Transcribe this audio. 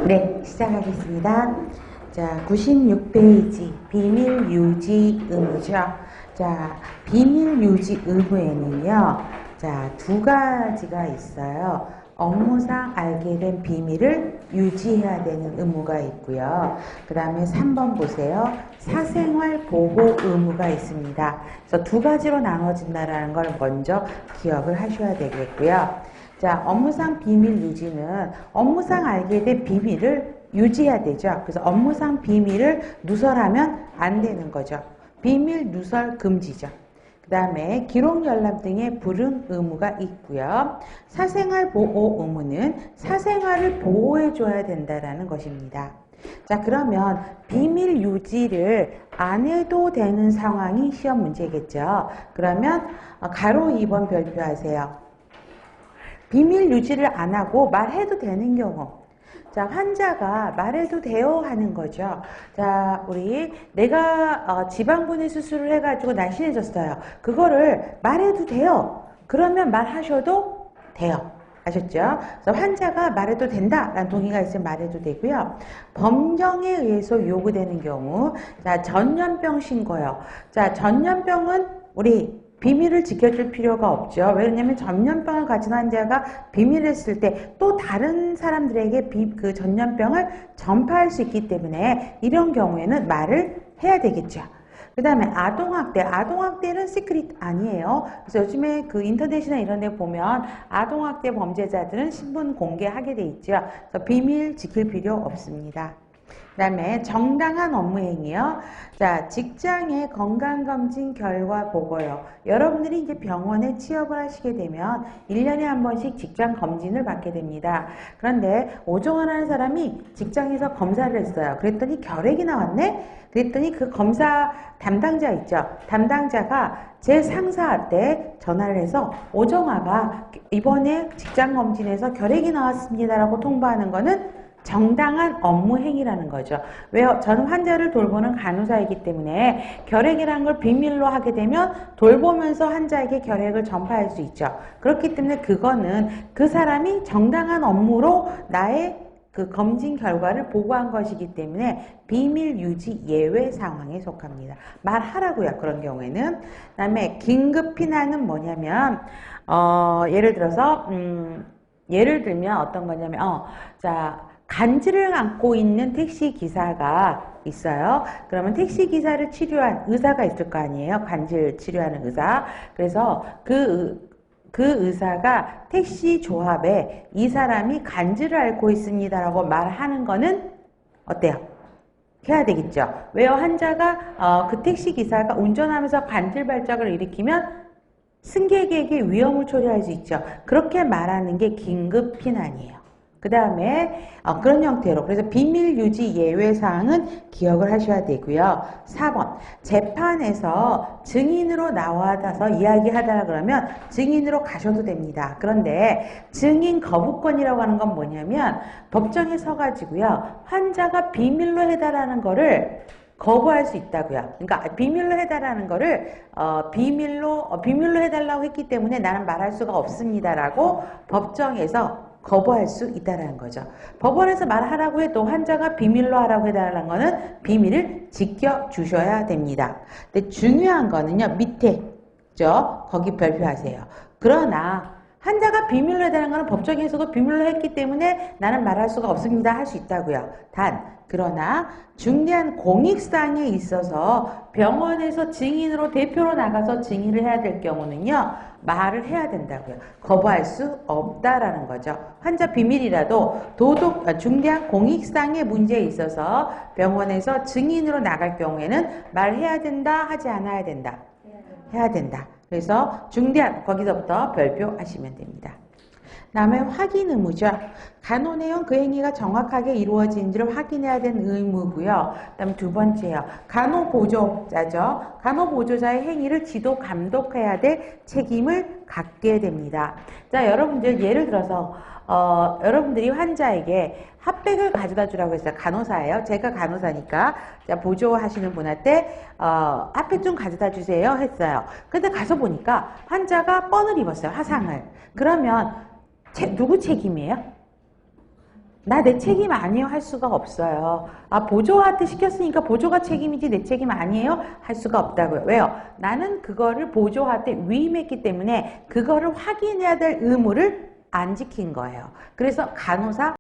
네, 시작하겠습니다. 자, 96페이지 비밀 유지 의무죠. 자, 비밀 유지 의무에는요, 자, 두 가지가 있어요. 업무상 알게 된 비밀을 유지해야 되는 의무가 있고요. 그 다음에 3번 보세요. 사생활 보호 의무가 있습니다. 그래서 두 가지로 나눠진다는 걸 먼저 기억을 하셔야 되겠고요. 자, 업무상 비밀 유지는 업무상 알게 된 비밀을 유지해야 되죠. 그래서 업무상 비밀을 누설하면 안 되는 거죠. 비밀 누설 금지죠. 그 다음에 기록 열람 등의 불응 의무가 있고요. 사생활 보호 의무는 사생활을 보호해 줘야 된다는 것입니다. 자, 그러면 비밀 유지를 안 해도 되는 상황이 시험 문제겠죠. 그러면 가로 2번 별표하세요. 비밀 유지를 안 하고 말해도 되는 경우. 자, 환자가 말해도 돼요 하는 거죠. 자, 내가 지방분해 수술을 해가지고 날씬해졌어요. 그거를 말해도 돼요. 그러면 말하셔도 돼요. 아셨죠? 그래서 환자가 말해도 된다라는 동의가 있으면 말해도 되고요. 법령에 의해서 요구되는 경우, 자, 전염병 신고요. 자, 전염병은 비밀을 지켜줄 필요가 없죠. 왜냐하면 전염병을 가진 환자가 비밀을 했을 때 또 다른 사람들에게 그 전염병을 전파할 수 있기 때문에 이런 경우에는 말을 해야 되겠죠. 그 다음에 아동학대. 아동학대는 시크릿 아니에요. 그래서 요즘에 그 인터넷이나 이런 데 보면 아동학대 범죄자들은 신분 공개하게 돼 있죠. 그래서 비밀 지킬 필요 없습니다. 그 다음에 정당한 업무행위요. 자, 직장의 건강검진 결과 보고요. 여러분들이 이제 병원에 취업을 하시게 되면 1년에 한 번씩 직장 검진을 받게 됩니다. 그런데 오종환이라는 사람이 직장에서 검사를 했어요. 그랬더니 결핵이 나왔네? 그랬더니 그 검사 담당자 있죠. 담당자가 제 상사한테 전화를 해서 오정화가 이번에 직장 검진에서 결핵이 나왔습니다라고 통보하는 거는 정당한 업무 행위라는 거죠. 왜요? 저는 환자를 돌보는 간호사이기 때문에 결핵이라는 걸 비밀로 하게 되면 돌보면서 환자에게 결핵을 전파할 수 있죠. 그렇기 때문에 그거는 그 사람이 정당한 업무로 나의 그 검진 결과를 보고한 것이기 때문에 비밀 유지 예외 상황에 속합니다. 말하라고요. 그런 경우에는. 그 다음에 긴급 피난은 뭐냐면 예를 들면 어떤 거냐면 자, 간질을 안고 있는 택시 기사가 있어요. 그러면 택시 기사를 치료한 의사가 있을 거 아니에요. 간질 치료하는 의사. 그래서 그 의사가 택시 조합에 이 사람이 간질을 앓고 있습니다라고 말하는 거는 어때요? 해야 되겠죠. 왜요? 환자가 그 택시 기사가 운전하면서 간질 발작을 일으키면 승객에게 위험을 초래할 수 있죠. 그렇게 말하는 게 긴급 피난이에요. 그 다음에 그런 형태로, 그래서 비밀 유지 예외 사항은 기억을 하셔야 되고요. 4번 재판에서 증인으로 나와서 이야기하다라 그러면 증인으로 가셔도 됩니다. 그런데 증인 거부권이라고 하는 건 뭐냐면 법정에 서가지고요, 환자가 비밀로 해달라는 거를 거부할 수 있다고요. 그러니까 비밀로 해달라는 거를 비밀로 해달라고 했기 때문에 나는 말할 수가 없습니다라고 법정에서 거부할 수 있다는 거죠. 법원에서 말하라고 해도 환자가 비밀로 하라고 해달라는 거는 비밀을 지켜주셔야 됩니다. 근데 중요한 거는요, 밑에 거기 별표하세요. 그러나 환자가 비밀로 해달라는 거는 법정에서도 비밀로 했기 때문에 나는 말할 수가 없습니다 할 수 있다고요. 그러나 중대한 공익사항에 있어서 병원에서 증인으로 대표로 나가서 증인을 해야 될 경우는요, 말을 해야 된다고요. 거부할 수 없다라는 거죠. 환자 비밀이라도 중대한 공익사항의 문제에 있어서 병원에서 증인으로 나갈 경우에는 말해야 된다, 하지 않아야 된다? 해야 된다. 그래서 중대한, 거기서부터 별표하시면 됩니다. 다음에 확인 의무죠. 간호 내용 그 행위가 정확하게 이루어진지를 확인해야 되는 의무고요. 그다음 두 번째요. 간호보조자죠. 간호보조자의 행위를 지도 감독해야 될 책임을 갖게 됩니다. 자, 여러분들 예를 들어서 여러분들이 환자에게 핫팩을 가져다 주라고 했어요. 간호사예요. 제가 간호사니까 자, 보조하시는 분한테 핫팩 좀 가져다 주세요 했어요. 근데 가서 보니까 환자가 뻔을 입었어요. 화상을. 그러면 누구 책임이에요? 나 내 책임 아니에요 할 수가 없어요. 아, 보조한테 시켰으니까 보조가 책임이지 내 책임 아니에요 할 수가 없다고요. 왜요? 나는 그거를 보조한테 위임했기 때문에 그거를 확인해야 될 의무를 안 지킨 거예요. 그래서 간호사